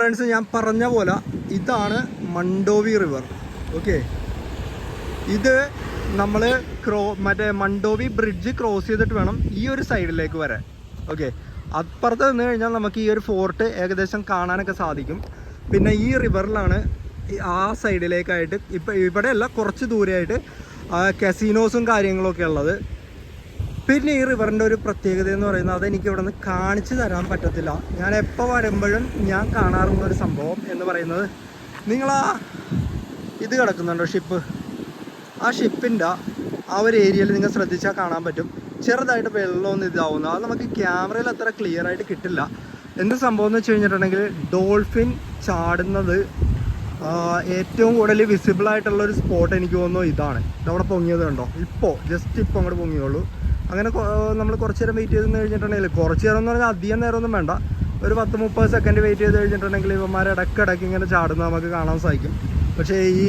Friends, ഞാൻ പറഞ്ഞ പോലെ ഇതാണ് മണ്ടോവി റിവർ. ഓക്കെ, ഇത് നമ്മൾ മറ്റേ മണ്ടോവി ബ്രിഡ്ജ് ക്രോസ് ചെയ്തിട്ട് വേണം ഈ ഒരു സൈഡിലേക്ക് വരാൻ. ഓക്കെ, അപ്പുറത്ത് നിന്ന് കഴിഞ്ഞാൽ നമുക്ക് ഈ ഒരു ഫോർട്ട് ഏകദേശം കാണാനൊക്കെ സാധിക്കും. പിന്നെ ഈ റിവറിലാണ് ആ സൈഡിലേക്കായിട്ട് ഇവിടെയല്ല, കുറച്ച് ദൂരെയായിട്ട് കസിനോസും കാര്യങ്ങളൊക്കെ ഉള്ളത്. പിന്നെ ഈ റിവറിൻ്റെ ഒരു പ്രത്യേകത എന്ന് പറയുന്നത്, അതെനിക്ക് ഇവിടെ നിന്ന് കാണിച്ചു തരാൻ പറ്റത്തില്ല. ഞാൻ എപ്പോൾ വരുമ്പോഴും ഞാൻ കാണാറുള്ളൊരു സംഭവം എന്ന് പറയുന്നത്, നിങ്ങളാ ഇത് കിടക്കുന്നുണ്ടോ ഷിപ്പ്, ആ ഷിപ്പിൻ്റെ ആ ഒരു ഏരിയയിൽ നിങ്ങൾ ശ്രദ്ധിച്ചാൽ കാണാൻ പറ്റും ചെറുതായിട്ട് വെള്ളമൊന്നും ഇതാവുന്നു. അത് നമുക്ക് ക്യാമറയിൽ അത്ര ക്ലിയർ ആയിട്ട് കിട്ടില്ല. എന്ത് സംഭവം എന്ന് വെച്ച് കഴിഞ്ഞിട്ടുണ്ടെങ്കിൽ, ഡോൾഫിൻ ചാടുന്നത് ഏറ്റവും കൂടുതൽ വിസിബിളായിട്ടുള്ളൊരു സ്പോട്ട് എനിക്ക് തോന്നുന്നു ഇതാണ്. ഇതവിടെ പൊങ്ങിയത് കണ്ടോ, ജസ്റ്റ് ഇപ്പോൾ അങ്ങോട്ട് പൊങ്ങിയുള്ളൂ. അങ്ങനെ നമ്മൾ കുറച്ച് നേരം വെയിറ്റ് ചെയ്ത് കഴിഞ്ഞിട്ടുണ്ടെങ്കിൽ, കുറച്ച് നേരം എന്ന് പറഞ്ഞാൽ അധികം നേരമൊന്നും വേണ്ട, ഒരു 10-30 സെക്കൻഡ് വെയിറ്റ് ചെയ്ത് കഴിഞ്ഞിട്ടുണ്ടെങ്കിൽ ഇവന്മാർ ഇടയ്ക്കിടയ്ക്ക് ഇങ്ങനെ ചാടുന്നത് നമുക്ക് കാണാൻ സാധിക്കും. പക്ഷേ ഈ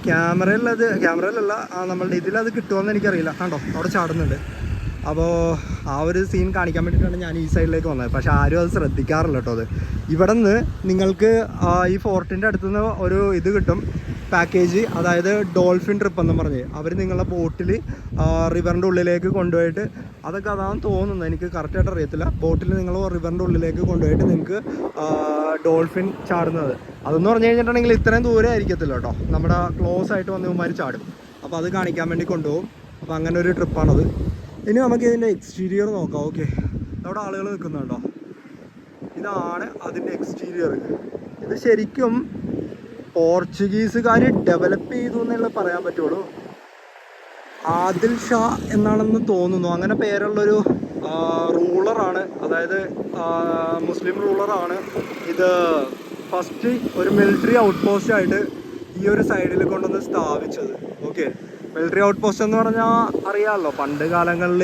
ക്യാമറയിലല്ല നമ്മളുടെ ഇതിലത് കിട്ടുമെന്ന് എനിക്കറിയില്ല. കണ്ടോ, അവിടെ ചാടുന്നുണ്ട്. അപ്പോൾ ആ ഒരു സീൻ കാണിക്കാൻ വേണ്ടിയിട്ടാണ് ഞാൻ ഈ സൈഡിലേക്ക് വന്നത്. പക്ഷേ ആരും അത് ശ്രദ്ധിക്കാറില്ല കേട്ടോ. അത് ഇവിടെ നിന്ന് നിങ്ങൾക്ക് ഈ ഫോർട്ടിൻ്റെ അടുത്തുനിന്ന് ഒരു ഇത് കിട്ടും, പാക്കേജ്, അതായത് ഡോൾഫിൻ ട്രിപ്പ് എന്ന് പറഞ്ഞ് അവർ നിങ്ങളുടെ ബോട്ടിൽ റിവറിൻ്റെ ഉള്ളിലേക്ക് കൊണ്ടുപോയിട്ട്, അതൊക്കെ അതാണെന്ന് തോന്നുന്നത്, എനിക്ക് കറക്റ്റായിട്ട് അറിയത്തില്ല. ബോട്ടിൽ നിങ്ങൾ റിവറിൻ്റെ ഉള്ളിലേക്ക് കൊണ്ടുപോയിട്ട് നിങ്ങൾക്ക് ഡോൾഫിൻ ചാടുന്നത്, അതെന്ന് പറഞ്ഞു കഴിഞ്ഞിട്ടുണ്ടെങ്കിൽ ഇത്രയും ദൂരം ആയിരിക്കത്തില്ല കേട്ടോ, നമ്മുടെ ക്ലോസ് ആയിട്ട് വന്ന് ഇവന്മാർ ചാടും. അപ്പോൾ അത് കാണിക്കാൻ വേണ്ടി കൊണ്ടുപോകും. അപ്പോൾ അങ്ങനെ ഒരു ട്രിപ്പാണത്. ഇനി നമുക്ക് ഇതിൻ്റെ എക്സ്റ്റീരിയർ നോക്കാം. ഓക്കെ, അവിടെ ആളുകൾ നിൽക്കുന്നുണ്ടോ, ഇതാണ് അതിൻ്റെ എക്സ്റ്റീരിയർ. ഇത് ശരിക്കും പോർച്ചുഗീസുകാർ ഡെവലപ്പ് ചെയ്തു എന്നല്ലേ പറയാൻ പറ്റുള്ളൂ. ആദിൽ ഷാ എന്നാണെന്ന് തോന്നുന്നു, അങ്ങനെ പേരുള്ളൊരു റൂളറാണ്, അതായത് മുസ്ലിം റൂളറാണ് ഇത് ഫസ്റ്റ് ഒരു മിലിറ്ററി ഔട്ട് പോസ്റ്റ് ആയിട്ട് ഈ ഒരു സൈഡിൽ കൊണ്ടുവന്ന് സ്ഥാപിച്ചത്. ഓക്കെ, മിലിറ്ററി ഔട്ട് പോസ്റ്റ് എന്ന് പറഞ്ഞാൽ അറിയാമല്ലോ, പണ്ട് കാലങ്ങളിൽ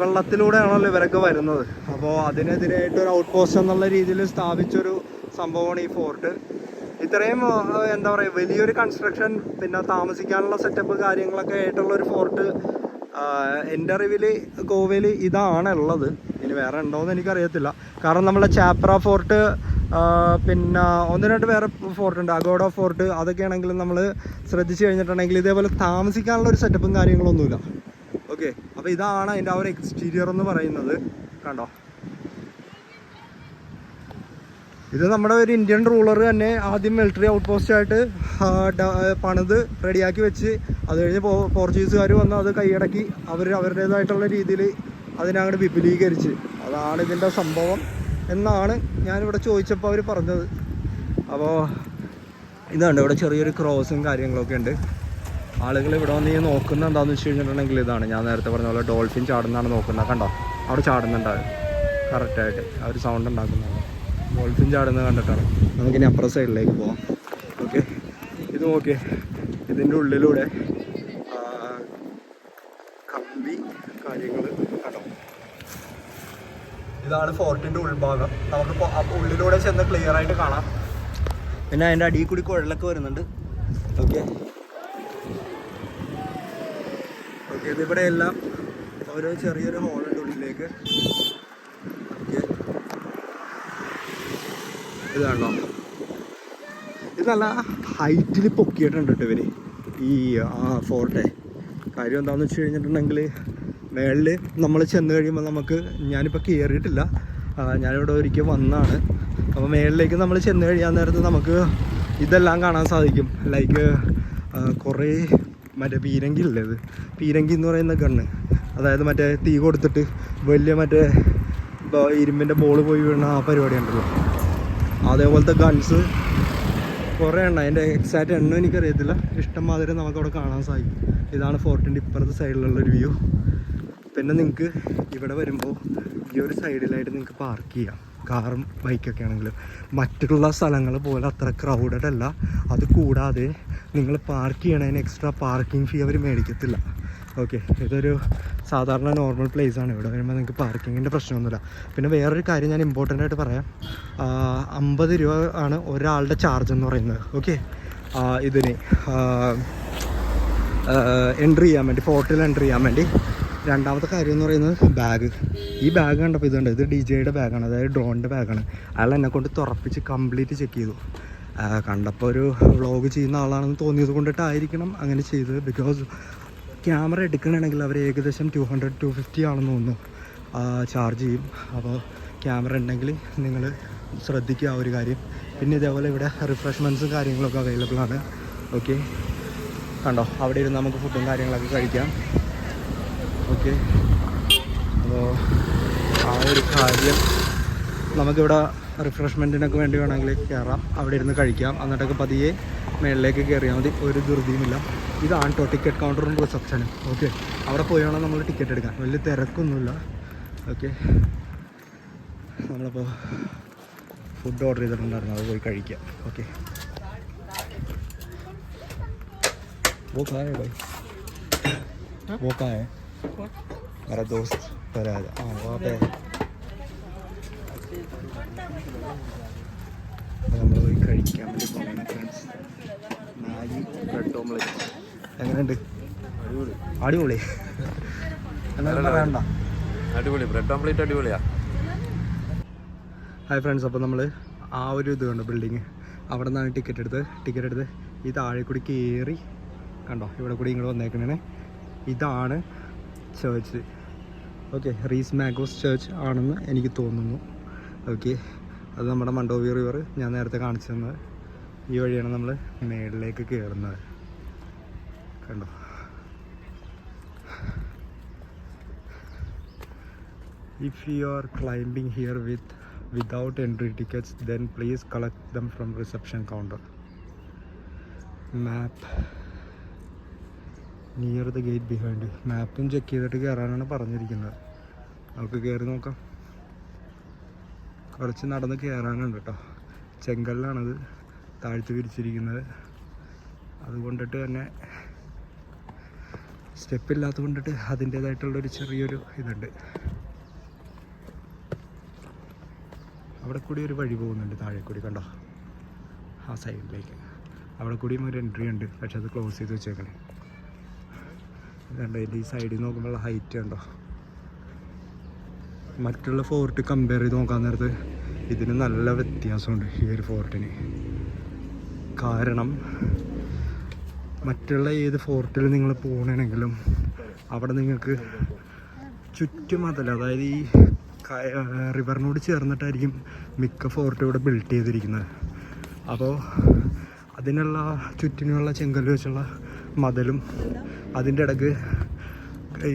വെള്ളത്തിലൂടെയാണല്ലോ ഇവരൊക്കെ വരുന്നത്. അപ്പോൾ അതിനെതിരായിട്ട് ഒരു ഔട്ട് പോസ്റ്റ് എന്നുള്ള രീതിയിൽ സ്ഥാപിച്ചൊരു സംഭവമാണ് ഈ ഫോർട്ട്. ഇത്രയും എന്താ പറയുക, വലിയൊരു കൺസ്ട്രക്ഷൻ, പിന്നെ താമസിക്കാനുള്ള സെറ്റപ്പ് കാര്യങ്ങളൊക്കെ ആയിട്ടുള്ളൊരു ഫോർട്ട് എൻ്റെ അറിവിൽ ഗോവയിൽ ഇതാണ് ഉള്ളത്. ഇനി വേറെ ഉണ്ടോയെന്ന് എനിക്കറിയത്തില്ല. കാരണം നമ്മളെ ചാപ്ര ഫോർട്ട്, പിന്നെ 1-2 വേറെ ഫോർട്ടുണ്ട്, അഗോഡ ഫോർട്ട്, അതൊക്കെ ആണെങ്കിലും നമ്മൾ ശ്രദ്ധിച്ച് കഴിഞ്ഞിട്ടുണ്ടെങ്കിൽ ഇതേപോലെ താമസിക്കാനുള്ള ഒരു സെറ്റപ്പും കാര്യങ്ങളൊന്നുമില്ല. ഓക്കെ, അപ്പോൾ ഇതാണ് അതിൻ്റെ ആ ഒരു എക്സ്റ്റീരിയർ എന്ന് പറയുന്നത്. കണ്ടോ, ഇത് നമ്മുടെ ഒരു ഇന്ത്യൻ റൂളർ തന്നെ ആദ്യം മിലിറ്ററി ഔട്ട് പോസ്റ്റായിട്ട് പണിത് റെഡിയാക്കി വെച്ച്, അത് കഴിഞ്ഞ് പോർച്ചുഗീസുകാർ വന്ന് അത് കൈയടക്കി അവരുടേതായിട്ടുള്ള രീതിയിൽ അതിനങ്ങോട്ട് വിപുലീകരിച്ച്, അതാണ് ഇതിൻ്റെ സംഭവം എന്നാണ് ഞാനിവിടെ ചോദിച്ചപ്പോൾ അവർ പറഞ്ഞത്. അപ്പോൾ ഇതുണ്ട്, ഇവിടെ ചെറിയൊരു ക്രോസും കാര്യങ്ങളൊക്കെ ഉണ്ട്. ആളുകൾ ഇവിടെ വന്ന് ഈ നോക്കുന്നത് എന്താണെന്ന് വെച്ച് കഴിഞ്ഞിട്ടുണ്ടെങ്കിൽ, ഇതാണ് ഞാൻ നേരത്തെ പറഞ്ഞ പോലെ ഡോൾഫിൻ ചാടുന്നതാണ് നോക്കുന്നത്. കണ്ടോ, അവിടെ ചാടുന്നുണ്ടാവും കറക്റ്റായിട്ട്, അവർ സൗണ്ട് ഉണ്ടാക്കുന്നുണ്ട്. ഡോൾഫിൻ ചാടുന്നത് കണ്ടിട്ടാണ്. നമുക്കിനി അപ്പുറം സൈഡിലേക്ക് പോവാം. ഓക്കെ, ഇത് നോക്കിയേ, ഇതിൻ്റെ ഉള്ളിലൂടെ കമ്പി കാര്യങ്ങൾ കണ്ടോ. ഇതാണ് ഫോർട്ടിൻ്റെ ഉൾഭാഗം. നമുക്ക് ഉള്ളിലൂടെ ചെന്ന് ക്ലിയർ ആയിട്ട് കാണാം. പിന്നെ അതിൻ്റെ അടിയിൽ കൂടി കുഴലൊക്കെ വരുന്നുണ്ട്. ഓക്കെ ഓക്കെ, ഇതിവിടെ എല്ലാം ഓരോ ചെറിയൊരു ഹോളുണ്ട് ഉള്ളിലേക്ക്. ഓക്കെ, ഇതാണോ, ഇത് നല്ല ഹൈറ്റിൽ പൊക്കിയിട്ടുണ്ട് കേട്ടോ ഇവർ ഈ ഫോർട്ടെ. കാര്യം എന്താണെന്ന് വെച്ച് കഴിഞ്ഞിട്ടുണ്ടെങ്കിൽ, മേളിൽ നമ്മൾ ചെന്ന് കഴിയുമ്പോൾ നമുക്ക്, ഞാനിപ്പോൾ കയറിയിട്ടില്ല, ഞാനിവിടെ ഒരിക്കൽ വന്നാണ്. അപ്പോൾ മേളിലേക്ക് നമ്മൾ ചെന്ന് കഴിയാൻ നേരത്ത് നമുക്ക് ഇതെല്ലാം കാണാൻ സാധിക്കും. ലൈക്ക് കുറേ മറ്റേ പീരങ്കി ഇല്ലേ, ഇത് പീരങ്കി എന്ന് പറയുന്ന ഗണ്ണ്, അതായത് മറ്റേ തീ കൊടുത്തിട്ട് വലിയ മറ്റേ ഇരുമ്പിൻ്റെ ബോൾ പോയി വീണ ആ പരിപാടി ഉണ്ടല്ലോ, അതേപോലത്തെ ഗൺസ് കുറേ എണ്ണം. അതിൻ്റെ എക്സാക്റ്റ് എണ്ണം എനിക്കറിയത്തില്ല, ഇഷ്ടംമാതിരി നമുക്കവിടെ കാണാൻ സാധിക്കും. ഇതാണ് ഫോർട്ടിൻ്റെ ഇപ്പുറത്തെ സൈഡിലുള്ളൊരു വ്യൂ. പിന്നെ നിങ്ങൾക്ക് ഇവിടെ വരുമ്പോൾ ഈ ഒരു സൈഡിലായിട്ട് നിങ്ങൾക്ക് പാർക്ക് ചെയ്യാം, കാറും ബൈക്കൊക്കെ ആണെങ്കിലും. മറ്റുള്ള സ്ഥലങ്ങൾ പോലെ അത്ര ക്രൗഡഡ് അല്ല. അത് കൂടാതെ നിങ്ങൾ പാർക്ക് ചെയ്യണതിന് എക്സ്ട്രാ പാർക്കിംഗ് ഫീ അവർ മേടിക്കത്തില്ല. ഓക്കെ, ഇതൊരു സാധാരണ നോർമൽ പ്ലേസാണ്. ഇവിടെ വരുമ്പോൾ നിങ്ങൾക്ക് പാർക്കിങ്ങിൻ്റെ പ്രശ്നമൊന്നുമില്ല. പിന്നെ വേറൊരു കാര്യം ഞാൻ ഇമ്പോർട്ടൻ്റ് ആയിട്ട് പറയാം, 50 രൂപ ആണ് ഒരാളുടെ ചാർജ് എന്ന് പറയുന്നത്. ഓക്കെ, ഇതിന് എൻട്രി ചെയ്യാൻ വേണ്ടി, ഫോർട്ടിൽ എൻട്രി ചെയ്യാൻ വേണ്ടി രണ്ടാമത്തെ കാര്യം എന്ന് പറയുന്നത് ബാഗ്. ഈ ബാഗ് കണ്ടപ്പോൾ ഇതുണ്ട്, ഇത് DJയുടെ ബാഗാണ്, അതായത് ഡ്രോണിൻ്റെ ബാഗാണ്. അയാൾ എന്നെ കൊണ്ട് തുറപ്പിച്ച് കംപ്ലീറ്റ് ചെക്ക് ചെയ്തു. കണ്ടപ്പോൾ ഒരു വ്ളോഗ് ചെയ്യുന്ന ആളാണെന്ന് തോന്നിയത് കൊണ്ടിട്ടായിരിക്കണം അങ്ങനെ ചെയ്തത്. ബിക്കോസ് ക്യാമറ എടുക്കണമെങ്കിൽ അവർ ഏകദേശം 200-250 ആണെന്ന് തോന്നുന്നു ചാർജ് ചെയ്യും. അപ്പോൾ ക്യാമറ ഉണ്ടെങ്കിൽ നിങ്ങൾ ശ്രദ്ധിക്കുക ആ ഒരു കാര്യം. പിന്നെ ഇതേപോലെ ഇവിടെ റിഫ്രഷ്മെൻറ്റ്സും കാര്യങ്ങളൊക്കെ അവൈലബിൾ ആണ്. ഓക്കെ, കണ്ടോ അവിടെ ഇരുന്ന് നമുക്ക് ഫുഡും കാര്യങ്ങളൊക്കെ കഴിക്കാം. ഓക്കെ, അപ്പോൾ ആ ഒരു കാര്യം നമുക്കിവിടെ റിഫ്രഷ്മെൻറ്റിനൊക്കെ വേണ്ടി വേണമെങ്കിൽ കയറാം, അവിടെ ഇരുന്ന് കഴിക്കാം, എന്നിട്ടൊക്കെ പതിയെ മേളിലേക്ക് കയറിയാൽ മതി, ഒരു ധൃതിയുമില്ല. ഇതാണ് കേട്ടോ ടിക്കറ്റ് കൗണ്ടറും റിസപ്ഷനും. ഓക്കെ, അവിടെ പോയി വേണം നമ്മൾ ടിക്കറ്റ് എടുക്കാൻ, വലിയ തിരക്കൊന്നുമില്ല. ഓക്കെ, നമ്മളിപ്പോൾ ഫുഡ് ഓർഡർ ചെയ്തിട്ടുണ്ടായിരുന്നു, അത് പോയി കഴിക്കാം. ഓക്കെ, वो कहाँ है भाई? वो कहाँ है? मेरा दोस्त पर आया। हाँ, वहाँ पे നമ്മൾ പോയി കഴിക്കാൻ വേണ്ടി പോകുന്ന ഫ്രണ്ട്സ്. മാഗി ബ്രെഡ് ഓംലെറ്റ് എങ്ങനെയുണ്ട്? അടിപൊളി. എന്നാലും പറയണ്ട, അടിപൊളി ബ്രെഡ് ഓംലെറ്റ് അടിപൊളിയാ. ഹായ് ഫ്രണ്ട്സ്, അപ്പോൾ നമ്മൾ ആ ഒരു ഇത് കണ്ടോ ബിൽഡിങ്, അവിടെ നിന്നാണ് ടിക്കറ്റ് എടുത്ത് ഈ താഴെ കൂടി കയറി കണ്ടോ, ഇവിടെ കൂടി ഇങ്ങോട്ട് വന്നേക്കണേ. ഇതാണ് ചേർച്ച്. ഓക്കെ, റീസ് മാഗോസ് ചേർച്ച് ആണെന്ന് എനിക്ക് തോന്നുന്നു. ഓക്കെ, അത് നമ്മുടെ മണ്ടോവി റിവർ ഞാൻ നേരത്തെ കാണിച്ചു തന്നത്. ഈ വഴിയാണ് നമ്മൾ മേളിലേക്ക് കയറുന്നത്. കണ്ടോ, if you are climbing here without entry tickets, then please collect them from reception counter. Map near the gate behind you. മാപ്പും ചെക്ക് ചെയ്തിട്ട് കയറാനാണ് പറഞ്ഞിരിക്കുന്നത്. നമുക്ക് കയറി നോക്കാം. കുറച്ച് നടന്ന് കയറാനുണ്ട് കേട്ടോ. ചെങ്കല്ലാണത് താഴ്ത്തി വിരിച്ചിരിക്കുന്നത്. അതുകൊണ്ടിട്ട് തന്നെ സ്റ്റെപ്പില്ലാത്തത് കൊണ്ടിട്ട് അതിൻ്റേതായിട്ടുള്ളൊരു ചെറിയൊരു ഇതുണ്ട്. അവിടെ കൂടി ഒരു വഴി പോകുന്നുണ്ട് താഴെ കൂടി, കണ്ടോ ആ സൈഡിലേക്ക്. അവിടെ കൂടിയും ഒരു എൻട്രി ഉണ്ട്, പക്ഷെ അത് ക്ലോസ് ചെയ്ത് വെച്ചേക്കണേ. കണ്ടോ, ഇതിൻ്റെ ഈ സൈഡിൽ നോക്കുമ്പോൾ ഹൈറ്റ് കണ്ടോ. മറ്റുള്ള ഫോർട്ട് കമ്പയർ ചെയ്ത് നോക്കാൻ നേരത്ത് ഇതിന് നല്ല വ്യത്യാസമുണ്ട് ഈ ഒരു ഫോർട്ടിന്. കാരണം മറ്റുള്ള ഏത് ഫോർട്ടിൽ നിങ്ങൾ പോകണമെങ്കിലും അവിടെ നിങ്ങൾക്ക് ചുറ്റും അതല്ല, അതായത് ഈ റിവറിനോട് ചേർന്നിട്ടായിരിക്കും മിക്ക ഫോർട്ടും ഇവിടെ ബിൽഡ് ചെയ്തിരിക്കുന്നത്. അപ്പോൾ അതിനുള്ള ചുറ്റിനുള്ള ചെങ്കല്ല് വെച്ചുള്ള മതിലും അതിൻ്റെ ഇടയ്ക്ക്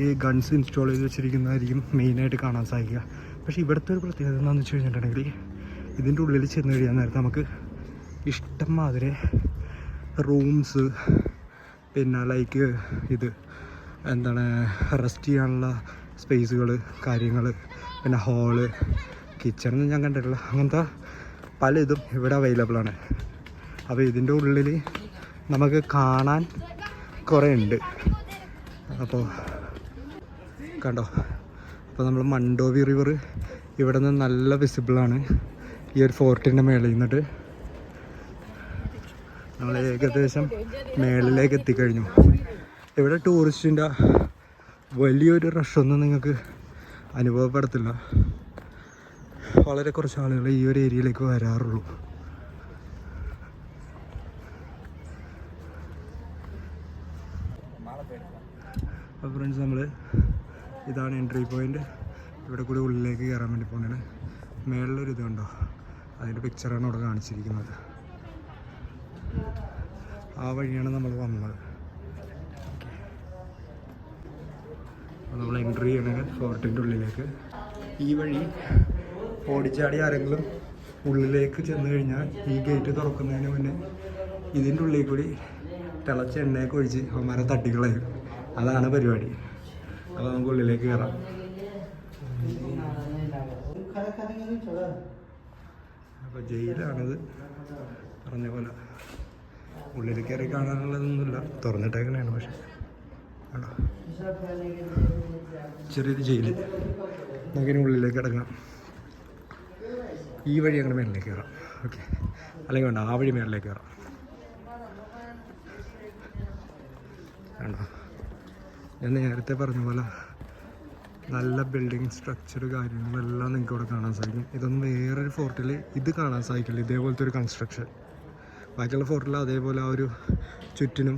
ഈ ഗൺസ് ഇൻസ്റ്റാൾ ചെയ്ത് വെച്ചിരിക്കുന്നതായിരിക്കും മെയിനായിട്ട് കാണാൻ സാധിക്കുക. പക്ഷേ ഇവിടുത്തെ ഒരു പ്രത്യേകത എന്താണെന്ന് വെച്ച് കഴിഞ്ഞിട്ടുണ്ടെങ്കിൽ ഇതിൻ്റെ ഉള്ളിൽ ചെന്ന് കഴിയാൻ നേരത്തെ നമുക്ക് ഇഷ്ടം മാതിരി റൂംസ്, പിന്നെ ലൈക്ക് ഇത് എന്താണ് റെസ്റ്റ് ചെയ്യാനുള്ള സ്പേസുകൾ, കാര്യങ്ങൾ, പിന്നെ ഹാള്, കിച്ചണൊന്നും ഞാൻ കണ്ടിട്ടില്ല, അങ്ങനത്തെ പല ഇതും ഇവിടെ അവൈലബിൾ ആണ്. അപ്പോൾ ഇതിൻ്റെ ഉള്ളിൽ നമുക്ക് കാണാൻ കുറേ ഉണ്ട്. അപ്പോൾ കണ്ടോ, അപ്പോൾ നമ്മൾ മണ്ടോവി റിവർ ഇവിടെ നിന്ന് നല്ല വിസിബിളാണ് ഈ ഒരു ഫോർട്ടിൻ്റെ മേളിൽ നിന്നിട്ട്. നമ്മൾ ഏകദേശം മേളിലേക്ക് എത്തിക്കഴിഞ്ഞു. ഇവിടെ ടൂറിസ്റ്റിൻ്റെ വലിയൊരു റഷൊന്നും നിങ്ങൾക്ക് അനുഭവപ്പെടത്തില്ല. വളരെ കുറച്ച് ആളുകൾ ഈ ഒരു ഏരിയയിലേക്ക് വരാറുള്ളൂ. അപ്പോൾ ഫ്രണ്ട്സ്, നമ്മൾ ഇതാണ് എൻട്രി പോയിൻ്റ്. ഇവിടെ കൂടി ഉള്ളിലേക്ക് കയറാൻ വേണ്ടി പോകുന്നത്. മേളിലൊരു ഇത് കണ്ടോ, അതിൻ്റെ പിക്ചറാണ് ഇവിടെ കാണിച്ചിരിക്കുന്നത്. ആ വഴിയാണ് നമ്മൾ വന്നത്. അപ്പോൾ നമ്മൾ എൻട്രി ചെയ്യണമെങ്കിൽ ഫോർട്ടിൻ്റെ ഉള്ളിലേക്ക് ഈ വഴി ഓടിച്ചാടി ആരെങ്കിലും ഉള്ളിലേക്ക് ചെന്ന് കഴിഞ്ഞാൽ ഈ ഗേറ്റ് തുറക്കുന്നതിന് മുന്നേ ഇതിൻ്റെ ഉള്ളിൽ കൂടി തിളച്ച എണ്ണയൊക്കെ ഒഴിച്ച് അവന്മാരെ തട്ടിക്കളയും. അതാണ് പരിപാടി. അപ്പോൾ നമുക്ക് ഉള്ളിലേക്ക് കയറാം. അപ്പോൾ ജയിലാണിത് പറഞ്ഞ പോലെ. ഉള്ളിൽ കയറി കാണാനുള്ളതൊന്നുമില്ല, തുറന്നിട്ടേക്കണേണ്. പക്ഷെ ആണോ, ചെറിയൊരു ജയില്. നമുക്കിനി ഉള്ളിലേക്ക് കിടക്കാം. ഈ വഴി അങ്ങനെ മേളിലേക്ക് കയറാം. ഓക്കെ, അല്ലെങ്കിൽ വേണ്ട, ആ വഴി മേളിലേക്ക് കയറാം. വേണ്ട, ഞാൻ നേരത്തെ പറഞ്ഞ പോലെ നല്ല ബിൽഡിംഗ് സ്ട്രക്ചർ കാര്യങ്ങളെല്ലാം നിങ്ങൾക്ക് ഇവിടെ കാണാൻ സാധിക്കും. ഇതൊന്നും വേറൊരു ഫോർട്ടിൽ ഇത് കാണാൻ സാധിക്കില്ല, ഇതേപോലത്തെ ഒരു കൺസ്ട്രക്ഷൻ. ബാക്കിയുള്ള ഫോർട്ടിൽ അതേപോലെ ആ ഒരു ചുറ്റിനും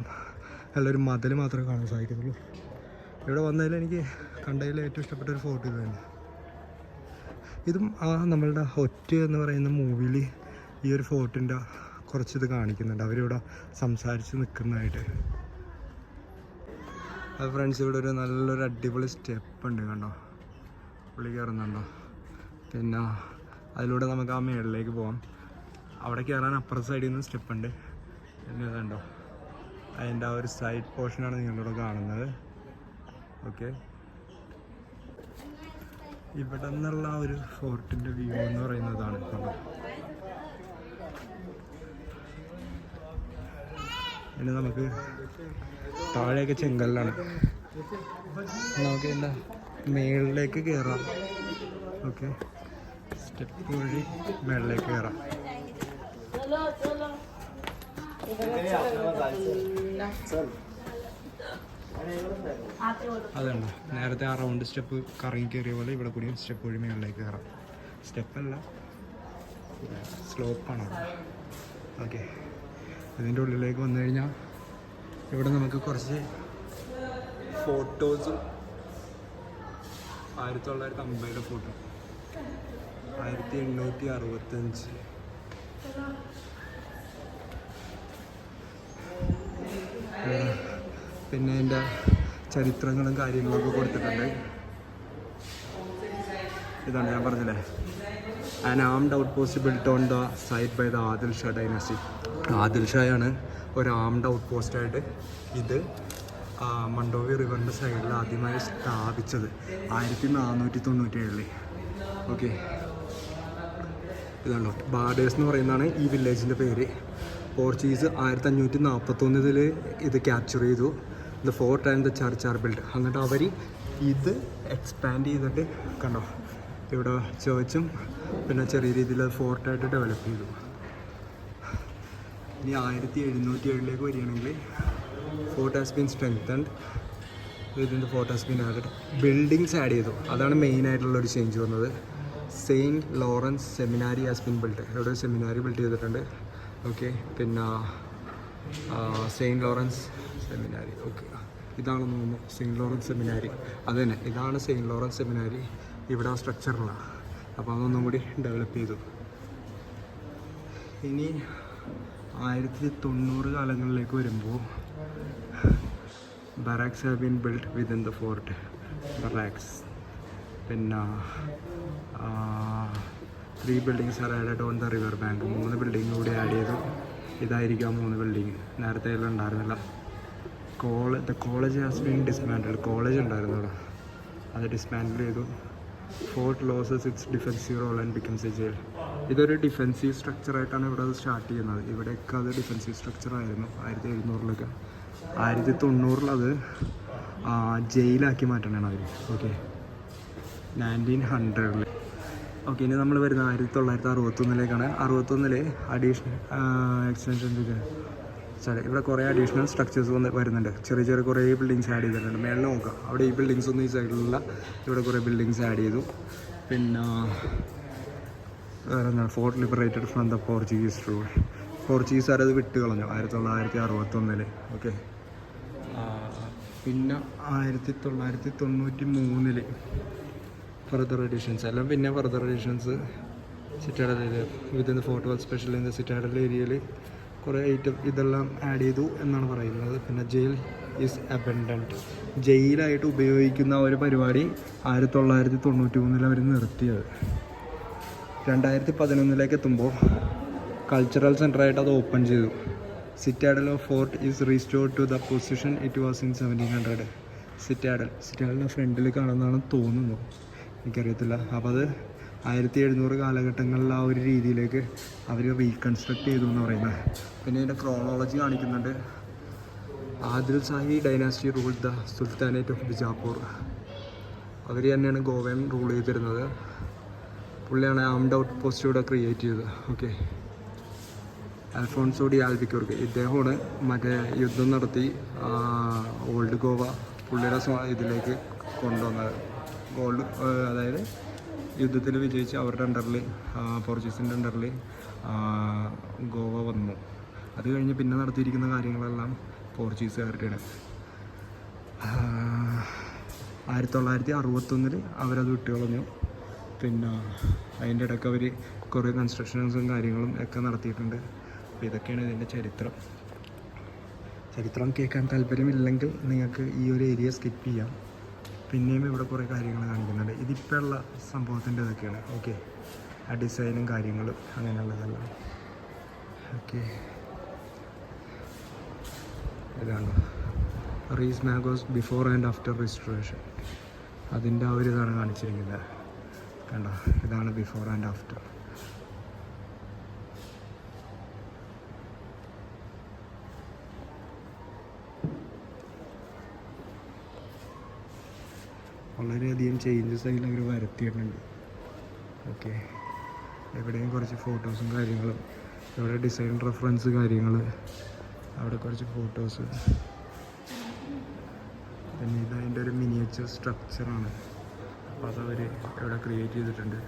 ഉള്ളൊരു മതിൽ മാത്രമേ കാണാൻ സാധിക്കുന്നുള്ളൂ. ഇവിടെ വന്നതിൽ എനിക്ക് കണ്ടതിൽ ഏറ്റവും ഇഷ്ടപ്പെട്ട ഒരു ഫോർട്ട് ഇത് തന്നെ. ഇതും ആ നമ്മളുടെ ഒറ്റ എന്ന് പറയുന്ന മൂവിയിൽ ഈ ഒരു ഫോർട്ടിൻ്റെ കുറച്ചിത് കാണിക്കുന്നുണ്ട്, അവരിവിടെ സംസാരിച്ച് നിൽക്കുന്നതായിട്ട്. അത് ഫ്രണ്ട്സ്, ഇവിടെ ഒരു നല്ലൊരു അടിപൊളി സ്റ്റെപ്പ് ഉണ്ട് കണ്ടോ, പുള്ളി കയറുന്നുണ്ടോ. പിന്നെ അതിലൂടെ നമുക്ക് ആ മേളിലേക്ക് പോകാം. അവിടെ കയറാൻ അപ്പുറത്തെ സൈഡിൽ നിന്ന് സ്റ്റെപ്പ് ഉണ്ട്. പിന്നെ കണ്ടോ, അതിൻ്റെ ആ ഒരു സൈഡ് പോർഷനാണ് നിങ്ങളിവിടെ കാണുന്നത്. ഓക്കെ, ഇവിടെ നിന്നുള്ള ഒരു ഫോർട്ടിൻ്റെ വ്യൂ എന്ന് പറയുന്നതാണ് കണ്ടോ. ഇനി നമുക്ക് താഴെയൊക്കെ ചെങ്കല്ലാണ്, നമുക്ക് എന്താ മേളിലേക്ക് കയറാം. ഓക്കെ, സ്റ്റെപ്പ് വഴി മേളിലേക്ക് കയറാം. അതുണ്ട്, നേരത്തെ ആ റൗണ്ട് സ്റ്റെപ്പ് കറങ്ങി കയറിയ പോലെ ഇവിടെ കൂടിയും സ്റ്റെപ്പ് വഴി മേളിലേക്ക് കയറാം. സ്റ്റെപ്പല്ല, സ്ലോപ്പാണ് അവിടെ. ഓക്കെ, ഇതിൻ്റെ ഉള്ളിലേക്ക് വന്നു കഴിഞ്ഞാൽ ഇവിടെ നമുക്ക് കുറച്ച് ഫോട്ടോസും 1950 ഫോട്ടോ, 1865. പിന്നെ അതിൻ്റെ ചരിത്രങ്ങളും കാര്യങ്ങളൊക്കെ കൊടുത്തിട്ടുണ്ട്. ഇതാണ് ഞാൻ പറഞ്ഞില്ലേ, an armed outpost built on the site by the Adil Shah dynasty. Adil ഷായാണ് ഒരു ആംഡ് ഔട്ട് പോസ്റ്റായിട്ട് ഇത് മണ്ടോവി റിവറിൻ്റെ സൈഡിൽ ആദ്യമായി സ്ഥാപിച്ചത് 1497. ഓക്കെ, ഇതാണല്ലോ ബാർഡേഴ്സ് എന്ന് പറയുന്നതാണ് ഈ വില്ലേജിൻ്റെ പേര്. പോർച്ചുഗീസ് 1541 ഇത് ക്യാപ്ചർ ചെയ്തു. The fort and the church are build. എന്നിട്ട് അവർ ഇത് എക്സ്പാൻഡ് ചെയ്തിട്ട് കണ്ടോ, ഇവിടെ ചേർച്ചും പിന്നെ ചെറിയ രീതിയിൽ ഫോർട്ടായിട്ട് ഡെവലപ്പ് ചെയ്തു. ഇനി 1707 വരികയാണെങ്കിൽ fort has been strengthened within fort has been added. Buildings add ചെയ്തു, അതാണ് മെയിനായിട്ടുള്ളൊരു ചേഞ്ച് വന്നത്. Saint Lawrence seminary has been build. ഇവിടെ ഒരു സെമിനാരി ബിൽഡ് ചെയ്തിട്ടുണ്ട്. ഓക്കെ, പിന്നെ സെയിൻറ്റ് ലോറൻസ് സെമിനാരി. ഓക്കെ, ഇതാണെന്ന് തോന്നുന്നു സെയിൻറ്റ് ലോറൻസ് സെമിനാരി. അത് തന്നെ, ഇതാണ് സെയിൻറ്റ് ലോറൻസ് സെമിനാരി. ഇവിടെ ആ സ്ട്രക്ചറുള്ള, അപ്പോൾ അതൊന്നും കൂടി ഡെവലപ്പ് ചെയ്തു. ഇനി 1990 കാലങ്ങളിലേക്ക് വരുമ്പോൾ barracks have been build within the fort. Barracks, പിന്നെ 3 buildings are added on the river bank. 3 building കൂടി ആഡ് ചെയ്തു. ഇതായിരിക്കാം 3 ബിൽഡിങ്, നേരത്തെ എല്ലാം ഉണ്ടായിരുന്നില്ല. The college has been dismantled. College ഉണ്ടായിരുന്നു അവിടെ, അത് ഡിസ്മാൻഡിൽ ചെയ്തു. Fort loses its defensive role and becomes a jail. ഇതൊരു ഡിഫെൻസീവ് സ്ട്രക്ചറായിട്ടാണ് ഇവിടെ അത് സ്റ്റാർട്ട് ചെയ്യുന്നത്. ഇവിടെയൊക്കെ അത് ഡിഫെൻസീവ് സ്ട്രക്ചറായിരുന്നു 1700-ലൊക്കെ. 1990 അത് ജയിലാക്കി മാറ്റണതാണ് അവർ. ഓക്കെ, 1900. ഓക്കെ, ഇനി നമ്മൾ വരുന്നത് 1961-ലേക്കാണ്. 61-ൽ അഡീഷണൽ എക്സ്റ്റൻഷൻ ഇവിടെ കുറേ അഡീഷണൽ സ്ട്രക്ചേഴ്സ് വരുന്നുണ്ട്. ചെറിയ ചെറിയ കുറേ ബിൽഡിങ്സ് ആഡ് ചെയ്തിട്ടുണ്ട്. മേളിൽ നോക്കാം, അവിടെ ഈ ബിൽഡിങ്സ് ഒന്നും ഈ സൈഡിലുള്ള, ഇവിടെ കുറേ ബിൽഡിങ്സ് ആഡ് ചെയ്തു. പിന്നെ വേറെ എന്താണ്, fort liberated from the Portuguese rule. പോർച്ചുഗീസുകാരത് വിട്ട് കളഞ്ഞു 1961. ഓക്കെ, പിന്നെ 1993 ഫർദർ എഡിഷൻസ് എല്ലാം. പിന്നെ further editions citadel within the fort wall, special in the citadel ഏരിയയിൽ കുറേ ഐറ്റം ഇതെല്ലാം ആഡ് ചെയ്തു എന്നാണ് പറയുന്നത്. പിന്നെ ജയിൽ ഈസ് അബൻഡൻറ്റ്. ജയിലായിട്ട് ഉപയോഗിക്കുന്ന ഒരു പരിപാടി 1993 അവർ നിർത്തിയത്. 2011 എത്തുമ്പോൾ കൾച്ചറൽ സെൻ്ററായിട്ട് അത് ഓപ്പൺ ചെയ്തു. Citadel of fort is restored to the position it was in 1700. സിറ്റാഡലിൻ്റെ ഫ്രണ്ടിൽ കാണുന്നതാണ് തോന്നുന്നു, എനിക്കറിയത്തില്ല. അപ്പോൾ അത് 1700 കാലഘട്ടങ്ങളിൽ ആ ഒരു രീതിയിലേക്ക് അവർ റീകൺസ്ട്രക്ട് ചെയ്തു എന്ന് പറയുന്നത്. പിന്നെ ഇതിൻ്റെ ക്രോണോളജി കാണിക്കുന്നുണ്ട്. Adil Shahi dynasty rule the sultanate of Bijapur. അവർ തന്നെയാണ് ഗോവൻ റൂൾ ചെയ്തിരുന്നത്. പുള്ളിയാണ് ആംഡ് ഔട്ട് പോസ്റ്റ് ഇവിടെ ക്രിയേറ്റ് ചെയ്തത്. ഓക്കെ, അൽഫോൺസോ ഡി ആൽബിക്യൂർക്ക്, ഇദ്ദേഹമാണ് മറ്റേ യുദ്ധം നടത്തി ഓൾഡ് ഗോവ പുള്ളിയുടെ ഇതിലേക്ക് കൊണ്ടുവന്നത്. ഗോൾഡ്, അതായത് യുദ്ധത്തിൽ വിജയിച്ച് അവരുടെ അണ്ടറിൽ, പോർച്ചുഗീസിൻ്റെ അണ്ടറിൽ ഗോവ വന്നു. അത് കഴിഞ്ഞ് പിന്നെ നടത്തിയിരിക്കുന്ന കാര്യങ്ങളെല്ലാം പോർച്ചുഗീസുകാരുടെയാണ്. 1961 അവരത് വിട്ടുകളഞ്ഞു. പിന്നെ അതിൻ്റെ ഇടയ്ക്ക് അവർ കുറേ കൺസ്ട്രക്ഷൻസും കാര്യങ്ങളും ഒക്കെ നടത്തിയിട്ടുണ്ട്. അപ്പോൾ ഇതൊക്കെയാണ് ഇതിൻ്റെ ചരിത്രം. ചരിത്രം കേൾക്കാൻ താല്പര്യമില്ലെങ്കിൽ നിങ്ങൾക്ക് ഈ ഒരു ഏരിയ സ്കിപ്പ് ചെയ്യാം. പിന്നെയും ഇവിടെ കുറേ കാര്യങ്ങൾ കാണിക്കുന്നുണ്ട്. ഇതിപ്പോൾ ഉള്ള സംഭവത്തിൻ്റെ ഇതൊക്കെയാണ്. ഓക്കെ, ആ ഡിസൈനും കാര്യങ്ങളും അങ്ങനെയുള്ളതെല്ലാം. ഓക്കെ, ഇതാണ് റീസ് മാഗോസ് ബിഫോർ ആൻഡ് ആഫ്റ്റർ റിസ്റ്റോറേഷൻ. അതിൻ്റെ ആ ഒരു ഇതാണ് കാണിച്ചിരിക്കുന്നത്. കണ്ടോ, ഇതാണ് ബിഫോർ ആൻഡ് ആഫ്റ്റർ. വളരെയധികം ചേഞ്ചസ് അതിൽ അവർ വരുത്തിയിട്ടുണ്ട്. ഓക്കെ, എവിടെയും കുറച്ച് ഫോട്ടോസും കാര്യങ്ങളും, ഇവിടെ ഡിസൈൻ റെഫറൻസ് കാര്യങ്ങൾ, അവിടെ കുറച്ച് ഫോട്ടോസ്. പിന്നെ ഇത് അതിൻ്റെ ഒരു മിനിയേച്ചർ സ്ട്രക്ചറാണ്. അപ്പോൾ അതവർ ഇവിടെ ക്രിയേറ്റ് ചെയ്തിട്ടുണ്ട്.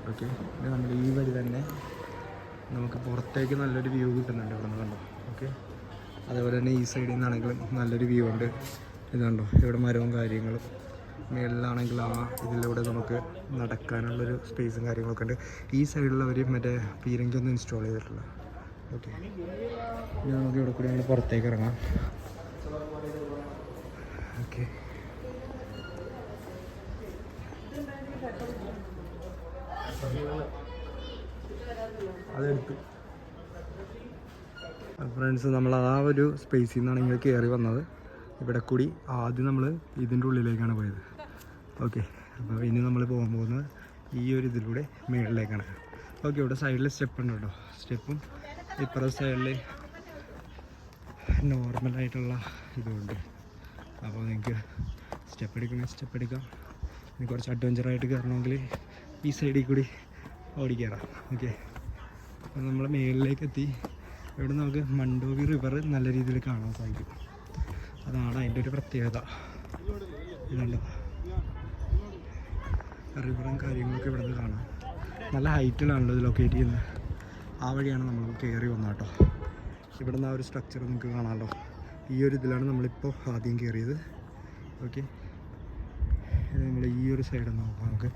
ഓക്കെ, പിന്നെ നമ്മൾ ഈ വഴി തന്നെ നമുക്ക് പുറത്തേക്ക് നല്ലൊരു വ്യൂ കിട്ടുന്നുണ്ട് ഇവിടെ നിന്ന്. കണ്ടോ? ഓക്കെ, അതേപോലെ തന്നെ ഈ സൈഡിൽ നിന്നാണെങ്കിലും നല്ലൊരു വ്യൂ ഉണ്ട്. ഇതുണ്ടോ, ഇവിടെ മരവും കാര്യങ്ങളും. മേളിലാണെങ്കിൽ ആ ഇതിലൂടെ നമുക്ക് നടക്കാനുള്ളൊരു സ്പേസും കാര്യങ്ങളൊക്കെ ഉണ്ട്. ഈ സൈഡിലുള്ളവർ മറ്റേ പീരങ്കിയൊന്നും ഇൻസ്റ്റാൾ ചെയ്തിട്ടില്ല. ഓക്കെ, ഇനി നമുക്ക് ഇവിടെ കൂടി ഞങ്ങൾ പുറത്തേക്ക് ഇറങ്ങാം. ഓക്കെ, അതെടുത്തു. ഫ്രണ്ട്സ്, നമ്മൾ ആ ഒരു സ്പേസിൽ നിന്നാണ് ഇങ്ങനെ കയറി വന്നത്. ഇവിടെ കൂടി ആദ്യം നമ്മൾ ഇതിൻ്റെ ഉള്ളിലേക്കാണ് പോയത്. ഓക്കെ, അപ്പോൾ ഇനി നമ്മൾ പോകാൻ പോകുന്നത് ഈ ഒരു ഇതിലൂടെ മുകളിലേക്കാണ്. ഓക്കെ, ഇവിടെ സൈഡിൽ സ്റ്റെപ്പ് ഉണ്ട് കേട്ടോ. സ്റ്റെപ്പും ഇപ്പുറത്തെ സൈഡിൽ നോർമലായിട്ടുള്ള ഇതുണ്ട്. അപ്പോൾ നിങ്ങൾക്ക് സ്റ്റെപ്പ് എടുക്കാം. ഇനി കുറച്ച് അഡ്വഞ്ചറായിട്ട് കയറണമെങ്കിൽ ഈ സൈഡിൽ കൂടി ഓടിക്കയറാം. ഓക്കെ, അപ്പോൾ നമ്മൾ മുകളിലേക്ക് എത്തി. ഇവിടെ നമുക്ക് മണ്ടോവി റിവർ നല്ല രീതിയിൽ കാണാൻ സാധിക്കും. അതാണ് അതിൻ്റെ ഒരു പ്രത്യേകത. ഇതുണ്ടോ, റിവറും കാര്യങ്ങളൊക്കെ ഇവിടെ നിന്ന് കാണാം. നല്ല ഹൈറ്റിലാണല്ലോ ഇത് ലൊക്കേറ്റ് ചെയ്യുന്നത്. ആ വഴിയാണ് നമ്മൾ കയറി വന്നത് കേട്ടോ. ഇവിടെ നിന്ന് ആ ഒരു സ്ട്രക്ചർ നിങ്ങൾക്ക് കാണാമല്ലോ. ഈ ഒരു ഇതിലാണ് നമ്മളിപ്പോൾ ആദ്യം കയറിയത്. ഓക്കെ, ഇത് നമ്മൾ ഈ ഒരു സൈഡിൽ നോക്കാം. നമുക്ക്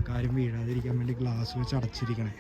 കാര്യം വീഴാതിരിക്കാൻ വേണ്ടി ഗ്ലാസ് വെച്ച് അടച്ചിരിക്കണേ.